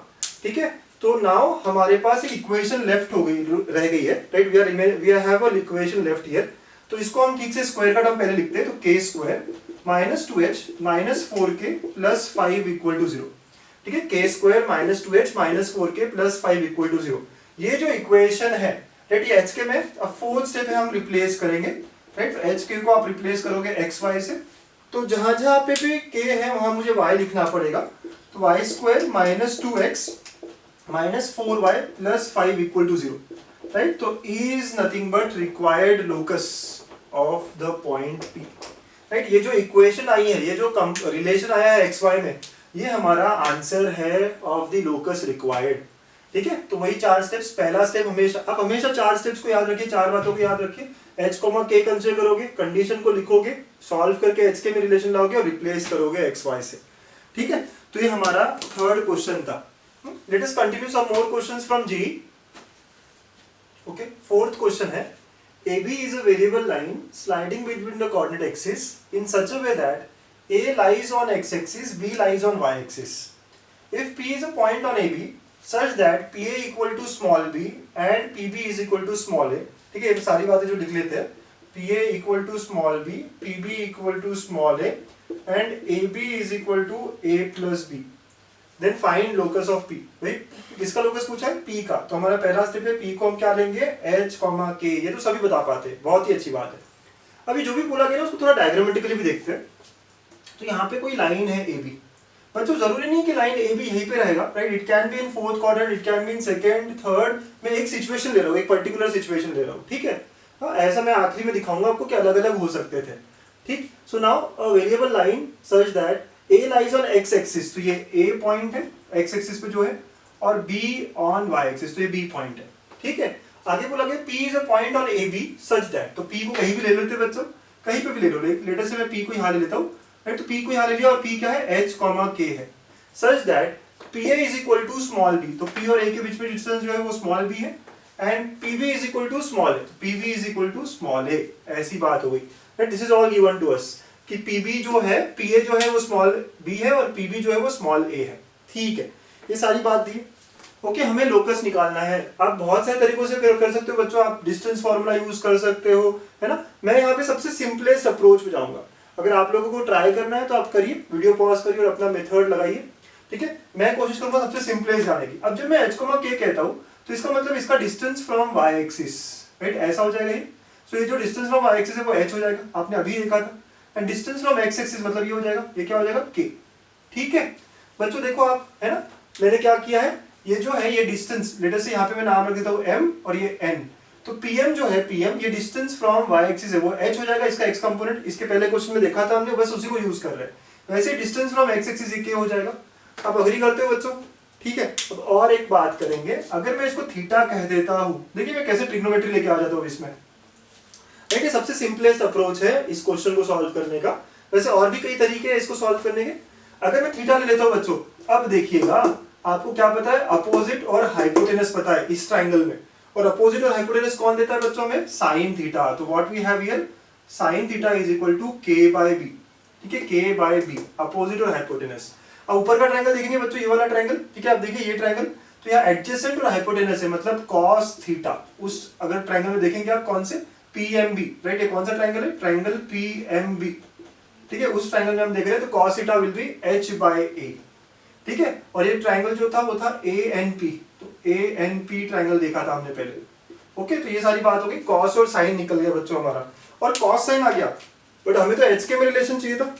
Speaker 1: ठीक है। तो नाउ हमारे पास एक इक्वेशन लेफ्ट हो गई, रह गई है, right, we have a equation left here, तो इसको हम ठीक से स्क्वायर का टर्म पहले लिखते हैं, तो k square minus 2h minus 4k plus 5 equal to 0, ठीक है, k square minus 2h minus 4k plus 5 equal to 0, ये जो इक्वेशन है, राइट, ये h के में अब फोर्थ स्टेप है, हम रिप्लेस करेंगे, राइट, h के को आप रिप्लेस करोगे x y से, तो जहां जहां पे भी k है वहां मुझे y लिखना पड़ेगा, तो y square minus 2x minus 4y plus 5 equal to 0, right, तो is nothing but required locus of the point P, right, ये जो इक्वेशन आई है, ये जो रिलेशन आया है x y में, ये हमारा आंसर है ऑफ द लोकस रिक्वायर्ड, ठीक है। तो वही 4 स्टेप्स, पहला स्टेप हमेशा, आप हमेशा 4 स्टेप्स को याद रखिए, 4 बातों को याद रखिए, h k कंसीडर करोगे, कंडीशन को लिखोगे, सॉल्व करके h k में रिलेशन लाओगे और रिप्लेस करोगे x y से, ठीक है। तो ये हमारा थर्ड क्वेश्चन था। Let us continue some more questions from JEE. Okay, fourth question है, AB is a variable line sliding between the coordinate axis in such a way that A lies on x axis, B lies on y axis. If P is a point on AB such that PA equal to small b and PB is equal to small a, ठीक है, ये सारी बातें जो लिख लेते हैं, PA equal to small b, PB equal to small a and AB is equal to A plus B. Then find locus of P. भाई किसका लोकस पूछा है? P का. तो हमारा पहला स्टेप है P को हम क्या लेंगे? H, K. ये तो सभी बता पाते हैं, बहुत ही अच्छी बात है. अभी जो भी बोला गया उसको थोड़ा डायग्रामेटिकली भी देखते हैं. तो यहाँ पे कोई लाइन है AB. बच्चों जरूरी नहीं कि लाइन AB यहीं पे रहेगा, right? It can be in fourth quadrant, it can be in second, third. मैं एक सिचुएशन ले रहा हूँ, एक पर्टिकुलर सिचुएशन ले रहा हूँ, ठीक है? हाँ, ऐसा मैं आखिरी में दिखाऊंगा आपको कि अलग अलग हो सकते थे, ठीक? So now a variable line such that A lies on x axis, तो ये A पॉइंट है x एक्सिस पे जो है, और B on y एक्सिस, तो ये B पॉइंट है, ठीक है? आगे बोला गया P is a point on AB such that, तो P को कहीं भी ले लेते हैं बच्चों, कहीं पे भी ले लो. लेटर से मैं P को यहाँ ले लेता हूँ, राइट? तो P को यहाँ ले लिया और P क्या है? H, K है. Such that PA is equal to small b, तो P और A के बीच में डिस्टेंस जो है वो small b है, and PB is equal to small a, तो PB is equal to small a. ऐसी बात हो गई. This is all given to us कि PB जो है, PA जो है वो small b है और PB जो है वो small a है, ठीक है? ये सारी बात दी. ओके, हमें लोकस निकालना है. आप बहुत सारे तरीकों से कर सकते हो बच्चों. आप डिस्टेंस फॉर्मूला यूज कर सकते हो, है ना? मैं यहाँ पे सबसे सिंपलेस्ट अप्रोच पे जाऊंगा. अगर आप लोगों को ट्राई करना है तो आप करिए, वीडियो पॉज करिए और अपना मेथड लगाइए, ठीक है? मैं कोशिश करूंगा सबसे सिंपलेस्ट जाने की. अब जब मैं h, k कहता हूँ तो इसका मतलब इसका distance from y axis, right? ऐसा हो जाएगा ये. सो ये जो डिस्टेंस फ्रॉम y एक्सिस है वो h हो जाएगा, आपने अभी देखा था. And distance from x axis मतलब ये हो जाएगा, ये क्या हो जाएगा? k, ठीक है? बच्चों देखो आप, है ना? मैंने क्या किया है, ये जो है ये डिस्टेंस, लेटर से यहाँ पे मैं नाम रख देता हूँ m और ये n. तो pm जो है, pm ये डिस्टेंस फ्रॉम y एक्सिस है वो h हो जाएगा, इसका x कंपोनेंट. इसके पहले क्वेश्चन में देखा था हमने, बस उसी को यूज कर रहे हैं. वैसे डिस्टेंस फ्रॉम x एक्सिस ये k हो जाएगा. आप अग्री करते हो बच्चों? ठीक है. अब और एक बात करेंगे, अगर मैं इसको थीटा कह देता हूँ, देखिए मैं कैसे ट्रिग्नोमेट्री लेके आ जाता हूँ इसमें. देखिए सबसे सिंपलेस्ट अप्रोच है इस क्वेश्चन को सॉल्व करने का. वैसे और भी कई तरीके हैं इसको सॉल्व करने के. अगर मैं थीटा ले लेता हूँ बच्चों, अब देखिएगा आपको क्या पता है? अपोजिट और हाइपोटेनस पता है इस ट्राइंगल में. और अपोजिट और हाइपोटेनस कौन देता है बच्चों में? Sine theta. तो what we have here, sine theta is equal to k by b, ठीक है? k बाय b, अपोजिट और हाइपोटेनस. अब ऊपर का ट्रायंगल देखेंगे बच्चों, ये वाला ट्रायंगल, ठीक है? आप देखिए ये ट्रायंगल, तो यहाँ एडजेसेंट और हाइपोटेनस है, मतलब cos थीटा. उस अगर ट्रायंगल में देखेंगे आप कौन से? PMB, right? ये कौन सा ट्रायंगल है? ट्रायंगल PMB, ठीक है? उस ट्रायंगल में हम देख रहे हैं तो cos theta will be h by a, ठीक है? और ये ट्रायंगल जो था वो था ANP, तो ANP ट्रायंगल देखा था हमने पहले. ओके, तो ये सारी बात हो गई. cos और sin निकल गया बच्चों हमारा, और cos sin आ गया, बट हमें तो h के में रिलेशन चाहिए था.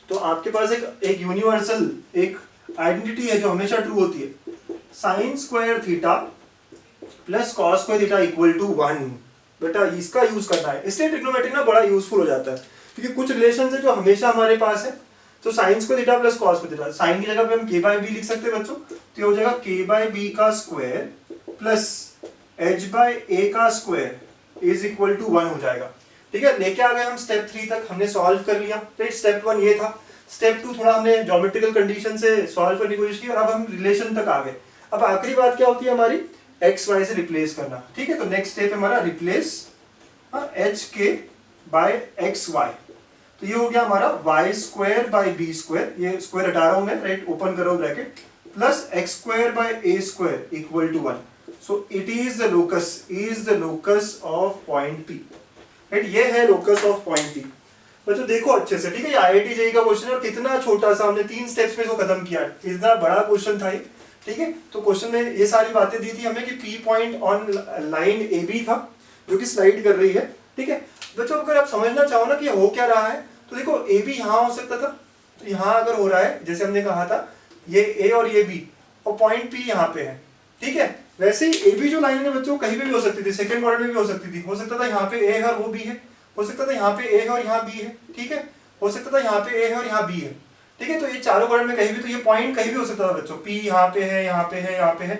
Speaker 1: तो आपके पास एक यूनिवर्सल एक आइडेंटिटी है जो हमेशा ट्रू होती है. Sine square theta plus cos square theta equal to 1. बेटा इसका यूज करना है, इसलिए ट्रिग्नोमेट्री ना बड़ा यूजफुल हो जाता है, क्योंकि कुछ रिलेशन है जो हमेशा हमारे पास है. तो sine square theta plus cos square theta, sine की जगह पे हम k बाय b लिख सकते हैं बच्चों. तो ये हो जाएगा k बाय b का square plus h by a का स्क्वायर इज इक्वल टू 1 हो जाएगा, ठीक है? लेके आ गए हम स्टेप 3 तक, हमने सॉल्व कर लिया. तो स्टेप 1 ये था. स्टेप 2 थोड़ा हमने ज्योमेट्रिकल कंडीशन से सॉल्व करने की कोशिश की, और अब हम रिलेशन तक आ गए. अब आखिरी बात क्या होती है हमारी? एक्स वाई से रिप्लेस करना, ठीक है? तो नेक्स्ट स्टेप हमारा रिप्लेस एच के बाय एक्स वाई. तो ये हो गया हमारा y square by b square, ये स्क्वायर हटा रहा हूं मैं, राइट? ओपन करो bracket, plus x square by a square equal to 1. So it is the locus of point p, right? ये है लोकस ऑफ पॉइंट पी. बच्चों देखो अच्छे से, ठीक है? ये IIT JEE का क्वेश्चन है और कितना छोटा सा, हमने 3 स्टेप्स में इसको खत्म किया. इतना बड़ा क्वेश्चन था ये, ठीक है? तो क्वेश्चन में ये सारी बातें दी थी हमें कि P point on line AB था जो कि स्लाइड कर रही है, ठीक है? बच्चों अगर आप समझना चाहो ना कि हो क्या रहा है, तो देखो AB यहाँ हो सकता था, तो यहाँ अगर हो रहा है जैसे हमने कहा था ये A और ये B, और पॉइंट P यहाँ पे है, ठीक है? वैसे ही AB जो लाइन है बच्चों कहीं पे भी हो सकती थी, सेकंड क्वाड्रेंट में भी हो सकती थी. हो सकता था यहाँ पे A है और वो B है, हो सकता था यहाँ पे A है और यहाँ B है, ठीक है? हो सकता था यहाँ पे A है और यहाँ B है, ठीक है? तो ये चारों क्वाड्रेंट में कहीं भी, तो ये पॉइंट कहीं भी हो सकता था बच्चों. P यहाँ पे है, यहाँ पे है, यहाँ पे है.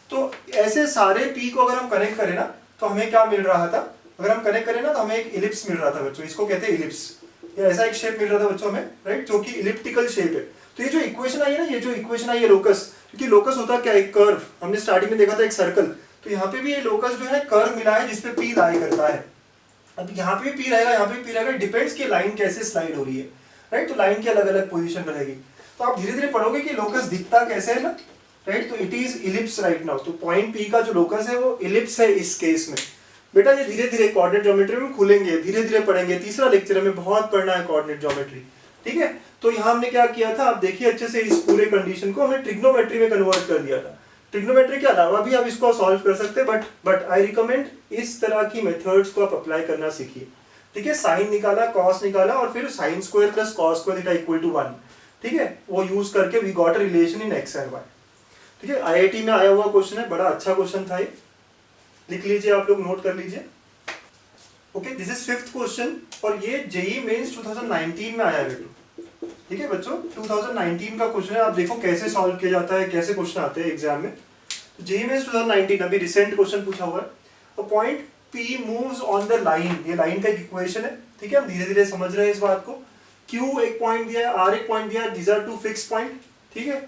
Speaker 1: तो ऐसे सारे P को अगर हम कनेक्ट करें ना तो हमें क्या मिल रहा था? अगर हम कनेक्ट करें ना तो हमें एक इलिप्स मिल रहा था बच्चों, इसको कहते हैं इलिप्स. ये ऐसा एक शेप मिल रहा था बच्चों हमें, राइट? जो कि इलिप्टिकल शेप है. तो ये जो इक्वेशन आई है ना, ये जो इक्वेशन आई है लोकस, क्योंकि लोकस होता क्या है? कर्व. हमने स्टार्टिंग में देखा था एक सर्कल, तो यहाँ पे भी ये लोकस जो है कर्व मिला है जिसपे P लाई करता है. अब यहाँ पे भी P रहेगा, यहाँ पे भी P रहेगा, डिपेंड्स कि लाइन कैसे स्लाइड हो रही है, राइट? तो लाइन की अलग अलग पोजीशन रहेगी. तो आप धीरे धीरे पढ़ोगे कि लोकस दिखता कैसे है ना, राइट? तो it is ellipse right now. तो पॉइंट P का जो लोकस है वो इलिप्स है इस केस में. बेटा ये धीरे धीरे कोऑर्डिनेट ज्योमेट्री में खुलेंगे, धीरे धीरे पढ़ेंगे, तीसरा लेक्चर में बहुत पढ़ना है कोऑर्डिनेट ज्योमेट्री, ठीक है। तो यहाँ हमने क्या किया था, आप देखिए अच्छे से, इस पूरे कंडीशन को हमने ट्रिग्नोमेट्री में कन्वर्ट कर दिया था। ट्रिग्नोमेट्री के अलावा भी आप इसको सॉल्व कर सकते हैं, बट आई रिकमेंड इस तरह की मेथड्स को आप अप्लाई करना सीखिए, ठीक है। साइन निकाला, कॉस निकाला, और फिर sine square plus cos square theta equal to 1, ठीक है, वो यूज करके we got a relation in x and y, ठीक है। आईआईटी में आया हुआ क्वेश्चन है, बड़ा अच्छा क्वेश्चन था ये, लिख लीजिए आप लोग, नोट कर लीजिए। Okay, this is 5th question, और ये जेईई मेंस 2019 में आया है बेटो, ठीक है बच्चों, 2019 का क्वेश्चन है। आप देखो कैसे सॉल्व किया जाता है, कैसे क्वेश्चन आते हैं एग्जाम में। जेईई मेंस 2019 अभी रिसेंट क्वेश्चन पूछा हुआ है। अ point P moves on the line, ये लाइन का एक इक्वेशन है, ठीक है, हम धीरे धीरे समझ रहे हैं इस बात को। Q एक पॉइंट दिया है, R एक पॉइंट दिया है, these are two fixed point, ठीक है।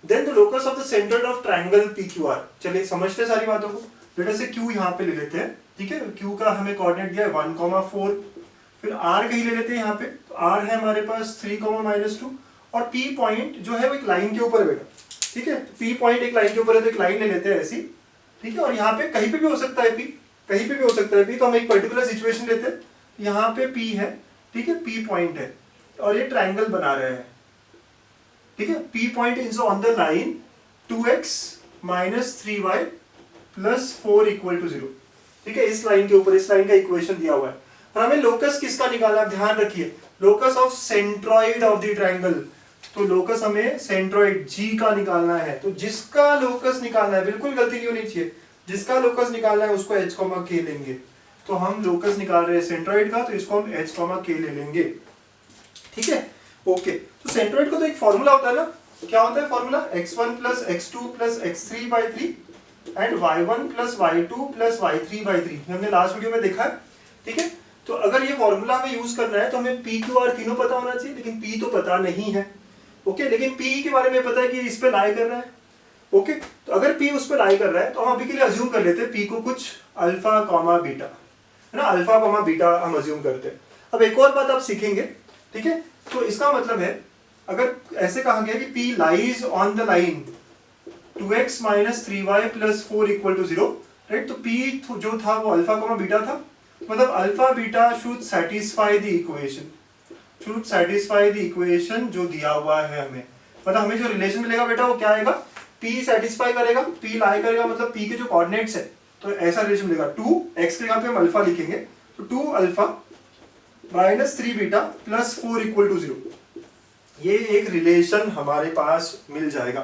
Speaker 1: Then the locus of the center of triangle PQR, चलिए समझते हैं सारी बातों को। बेटा से Q यहाँ पे ले लेते हैं, ठीक है, Q का हमें कोऑर्डिनेट दिया है 1,4, फिर R कहीं ले लेते हैं यहाँ पे, तो R है हमारे पास 3,-2, और P पॉइंट जो है वो एक लाइन के ऊपर है बेटा, ठीक है। P पॉइंट एक लाइन के ऊपर है, तो एक लाइन ले लेते हैं ऐसी, ठीक है, और यहाँ पे कहीं पे भी हो सकता है P, कहीं पे भी हो सकता है P, तो हम एक पर्टिकुलर सिचुएशन लेते हैं, यहाँ पे P है, ठीक है, P पॉइंट है, और ये ट्रायंगल बना रहे हैं, ठीक है। P point is on the line 2x - 3y + 4 = 0, ठीक है, इस लाइन के ऊपर, इस लाइन का इक्वेशन दिया हुआ है। और हमें लोकस किसका निकालना है, ध्यान रखिए, locus of centroid of the triangle, तो लोकस हमें सेंट्रॉइड G का निकालना है। तो जिसका लोकस निकालना है, बिल्कुल गलती नहीं होनी चाहिए, जिसका लोकस निकालना है उसको h, k लेंगे। तो हम लोकस निकाल रहे हैं सेंट्रॉइड का, तो इसको हम h, k ले लेंगे, ठीक है। ओके, तो सेंट्रॉइड का तो एक फॉर्मूला होता है ना, क्या होता है formula, x1 + x2 + x3/3 and y1 + y2 + y3/3, हमने लास्ट वीडियो में देखा है, ठीक है। तो अगर ये फॉर्मूला हमें यूज करना है तो हमें p, q, r तीनों पता होना चाहिए, लेकिन p तो पता नहीं है, ओके, लेकिन p के बारे में पता है कि इस पे लाई कर रहा है, ओके। तो अगर p उस पे लाई कर रहा है तो हम अभी के लिए अज्यूम कर लेते हैं p को कुछ अल्फा, बीटा, है ना, अल्फा, बीटा हम अज्यूम करते हैं। अब एक और बात आप सीखेंगे, ठीक है, तो इसका मतलब है, अगर ऐसे कहा गया कि p lies on the line 2x - 3y + 4 = 0, right, तो p जो था वो अल्फा, बीटा था, मतलब alpha beta should satisfy the equation जो दिया हुआ है हमें, मतलब हमें जो रिलेशन मिलेगा बेटा वो क्या आएगा, p सैटिस्फाई करेगा, p लाई करेगा, मतलब p के जो कोऑर्डिनेट्स है, तो ऐसा रिलेशन मिलेगा। 2x के यहाँ पे हम अल्फा लिखेंगे, तो 2 अल्फा - 3 बीटा + 4 = 0, ये एक रिलेशन हमारे पास मिल जाएगा।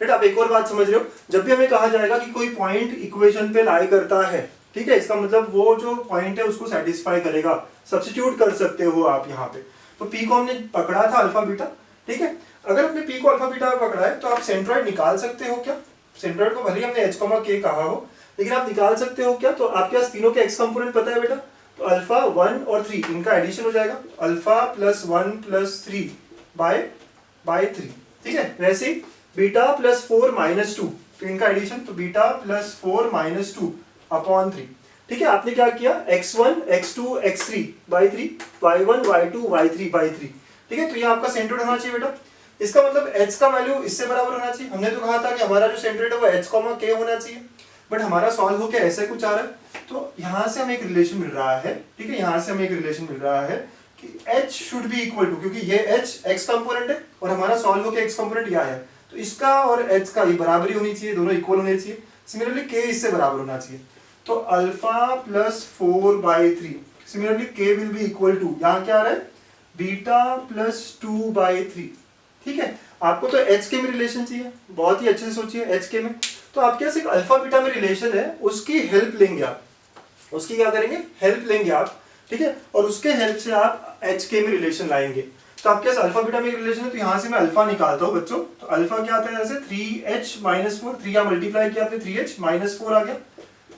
Speaker 1: राइट, आप एक और बात समझ रहे हो, जब भी हमें कहा जाएगा कि कोई पॉइंट इक्वेशन पे लाई करता है, ठीक है, इसका मतलब वो जो पॉइंट है उसको सेटिस्फाई करेगा, सब्स्टिट्यूट कर सकते हो आप यहाँ पे। तो p को हमने पकड़ा था अल्फा बीटा, ठीक है, अगर आपने p को अल्फा बीटा पकड़ा है तो आप सेंट्रॉइड निकाल सकते हो क्या, सेंट्रॉइड को भले ही हमने h, k कहा हो, लेकिन आप निकाल सकते हो क्या। तो आपके पास तीनों के x कंपोनेंट पता है बेटा, तो अल्फा 1 और 3 इनका एडिशन हो जाएगा, अल्फा + 1 + 3 बाय 3, ठीक है। वैसे ही बीटा + 4 - 2, तो इनका एडिशन, तो बीटा + 4 - 2 अपॉन 3, ठीक है। आपने क्या किया, x1 x2 x3 by 3, y1 y2 y3 by 3, ठीक है। तो ये आपका सेंट्रोइड होना चाहिए बेटा, इसका मतलब h का वैल्यू इससे बराबर होना चाहिए। हमने तो कहा था कि हमारा जो सेंट्रोइड है वो h, k होना चाहिए, बट हमारा सॉल्व होकर ऐसे कुछ आ रहा है। तो यहाँ से हमें एक रिलेशन मिल रहा है, ठीक है, यहाँ से हमें एक रिलेशन मिल रहा है कि h should be equal to, क्योंकि ये h x कंपोनेंट है और हमारा सॉल्व होकर x कंपोनेंट यह है, तो इसका और h का ये बराबरी होनी चाहिए, दोनों इक्वल होने चाहिए। सिमिलरली k इससे बराबर होना चाहिए, तो alpha + 4/3, similarly k will be equal to, यहाँ क्या आ रहा है, बीटा + 2/3, ठीक है। आपको तो h के में रिलेशन चाहिए, बहुत ही अच्छे से सोचिए h के में, तो आपके पास एक अल्फा बीटा में रिलेशन है, उसकी हेल्प लेंगे आप, उसकी क्या करेंगे, हेल्प लेंगे आप, ठीक है, और उसके हेल्प से आप h के में रिलेशन लाएंगे। तो आपके पास अल्फा बीटा में रिलेशन है, तो यहाँ से मैं अल्फा निकालता हूँ बच्चों, तो अल्फा क्या आता है, जैसे 3h - 4, 3 या मल्टीप्लाई किया आपने, 3h - 4 आ गया,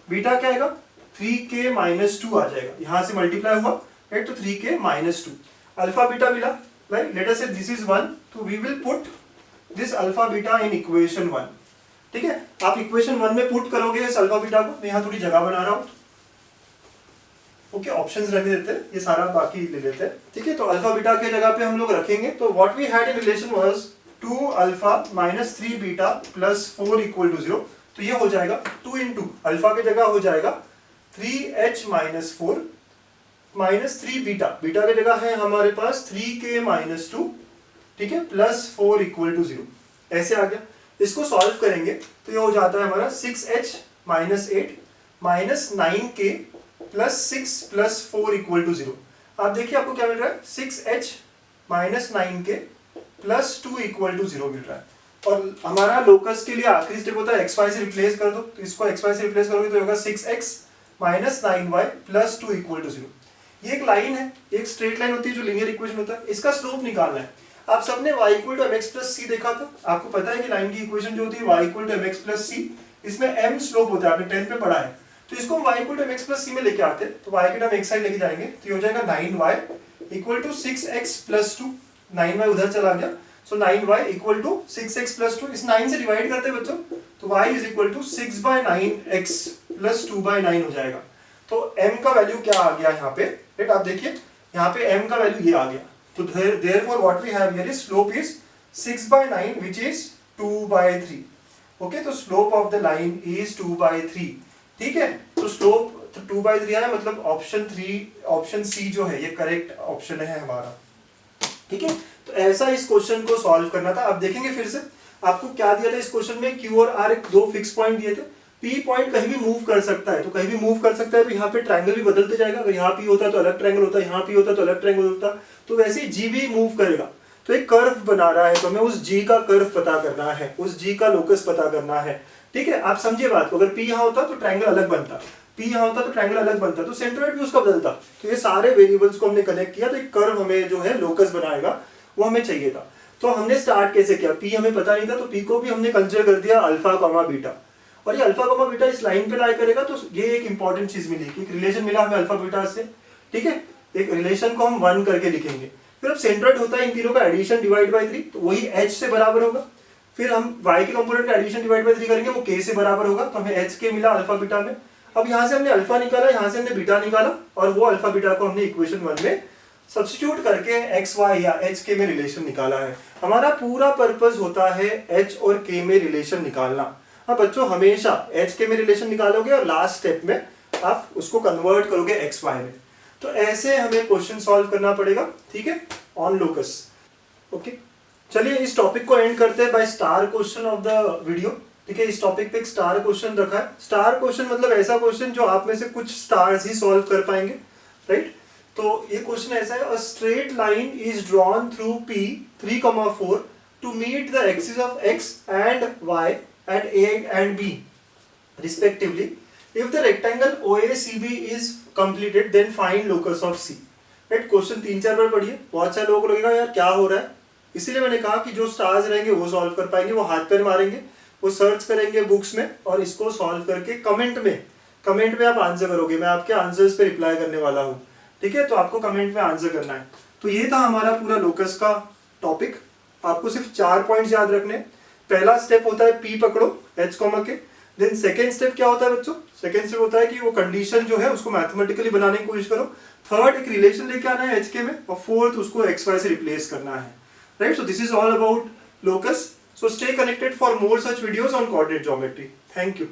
Speaker 1: बीटा क्या आएगा, 3k - 2 आ जाएगा, यहाँ से मल्टीप्लाई हुआ, राइट, तो 3k - 2 अल्फा बीटा मिला, right. Let us say this is 1, तो we will put this alpha beta in equation 1, ठीक है। आप इक्वेशन 1 में पुट करोगे इस अल्फा बीटा को, मैं यहाँ थोड़ी जगह बना रहा हूँ, ओके, ऑप्शंस रहने देते हैं, ये सारा बाकी ले लेते हैं, ठीक है। तो अल्फा बीटा के जगह पे हम लोग रखेंगे, तो what we had in relation was 2 alpha - 3 beta + 4 = 0, तो ये हो जाएगा 2 × अल्फा के जगह हो जाएगा 3h minus 4 minus 3 beta, beta की जगह है हमारे पास 3k माइनस 2, ठीक है, प्लस 4 इक्वल टू 0। ऐसे आ गया। इसको सॉल्व करेंगे तो ये हो जाता है हमारा 6h minus 8 minus 9k plus 6 plus 4 equal to 0। आप देखिए आपको क्या मिल रहा है, 6h minus 9k plus 2 equal to 0 मिल रहा है। और हमारा लोकस के लिए आखिरी स्टेप होता है xy से रिप्लेस कर दो, तो इसको xy से रिप्लेस करोगे तो होगा 6x minus 9y plus 2 equal to 0। ये एक लाइन है, एक स्ट्रेट लाइन होती है जो लीनियर इक्वेशन होता है, इसका स्लोप निकालना है। आप सबने y equal to mx plus c देखा था, आपको पता है कि लाइन की इक्वेशन जो होती है y equal to mx plus c, इसमें m स्लोप होता है, आपने 10th में पढ़ा है। तो इसको हम y equal to mx plus c में लेके आते हैं, तो y के टर्म एक साइड लेके जाएंगे तो ये हो जाएगा 9y equal to 6x plus 2, 9y उधर चला गया, सो 9y equal to 6x plus 2, इस 9 से डिवाइड करते हैं बच्चों, तो y is equal to 6/9x plus 2/9 हो जाएगा। तो m का वैल्यू क्या आ गया यहाँ पे, राइट, आप देखिए यहाँ पे m का वैल्यू ये आ गया। तो therefore what we have here is slope is 6/9 which is 2/3। Okay, तो slope of the line is 2/3, ठीक है। तो स्लोप 2/3 है, मतलब ऑप्शन सी जो है ये करेक्ट ऑप्शन है हमारा, ठीक है। तो ऐसा इस क्वेश्चन को सॉल्व करना था। अब देखेंगे फिर से आपको क्या दिया था इस क्वेश्चन में, Q और R एक दो फिक्स पॉइंट दिए थे। P पॉइंट कहीं भी मूव कर सकता है, तो कहीं भी मूव कर सकता है, तो यहाँ पे ट्रायंगल भी बदलते जाएगा। अगर यहाँ P होता तो अलग ट्रायंगल होता, यहाँ P होता तो अलग ट्रायंगल होता, तो वैसे ही G भी मूव करेगा। तो एक कर्व बना रहा है, तो हमें उस G का कर्व पता करना है, उस G का लोकस पता करना है, ठीक है। आप समझिए बात को, अगर P यहाँ होता तो ट्रायंगल अलग बनता, P यहाँ होता तो ट्रायंगल अलग बनता, तो सेंट्रोइड भी उसका बदलता। तो ये सारे वेरिएबल्स को हमने कनेक्ट किया, तो एक कर्व हमें जो है लोकस बनाएगा वो हमें चाहिए था। तो हमने स्टार्ट कैसे किया, P हमें पता नहीं था, तो P को भी हमने कंसीडर कर दिया अल्फा कॉमा बीटा, और ये अल्फा कॉमा बीटा इस लाइन पे लाई करेगा। तो ये एक इंपॉर्टेंट चीज मिली कि एक रिलेशन मिला हमें अल्फा बीटा से, ठीक है। एक रिलेशन को हम 1 करके लिखेंगे। फिर अब सेंट्रोइड होता है इन तीनों का एडिशन डिवाइड बाई 3, तो वही h से बराबर होगा। फिर हम y के कंपोनेंट का एडिशन डिवाइड बाई 3 करेंगे, वो k से बराबर होगा, तो हमें h के मिला अल्फा बीटा में। अब यहाँ से हमने अल्फा निकाला, यहाँ से हमने बीटा निकाला, और वो अल्फा बीटा को हमने इक्वेशन 1 में सब्स्टिट्यूट करके x y या h k में रिलेशन निकाला है। हमारा पूरा पर्पस होता है h और k में रिलेशन निकालना। हाँ बच्चों, हमेशा h k में रिलेशन निकालोगे और लास्ट स्टेप में आप उसको कन्वर्ट करोगे x y में। तो ऐसे हमें क्वेश्चन सॉल्व करना पड़ेगा, ठीक है, ऑन लोकस। ओके, चलिए इस टॉपिक को एंड करते हैं by star question of the video, ठीक है। इस टॉपिक पे एक स्टार क्वेश्चन रखा है। स्टार क्वेश्चन मतलब ऐसा क्वेश्चन जो आप में से कुछ स्टार्स ही सॉल्व कर पाएंगे, राइट। तो ये क्वेश्चन ऐसा है, a straight line is drawn through P 3,4 to meet the axis of x and y at A and B respectively. If the rectangle OACB is completed, then find locus of C. Right, question 3-4 बार पढ़िए, बहुत सारे लोगों को लगेगा यार क्या हो रहा है, इसीलिए मैंने कहा कि जो स्टार्स रहेंगे वो सॉल्व कर पाएंगे, वो हाथ पैर मारेंगे, वो सर्च करेंगे बुक्स में, और इसको सॉल्व करके कमेंट में आप आंसर करोगे। मैं आपके आंसर्स पे रिप्लाई करने वाला हूँ, ठीक है। तो आपको कमेंट में आंसर करना है। तो ये था हमारा पूरा लोकस का टॉपिक। आपको सिर्फ 4 पॉइंट्स याद रखने। पहला स्टेप होता है P पकड़ो h के, देन सेकेंड स्टेप क्या होता है बच्चों, सेकेंड स्टेप होता है कि वो कंडीशन जो है उसको मैथमेटिकली बनाने की कोशिश करो। थर्ड, एक रिलेशन लेके आना है h k में, और फोर्थ उसको x y से रिप्लेस करना है, right. So this is all about locus. So stay connected for more such videos on coordinate geometry. Thank you.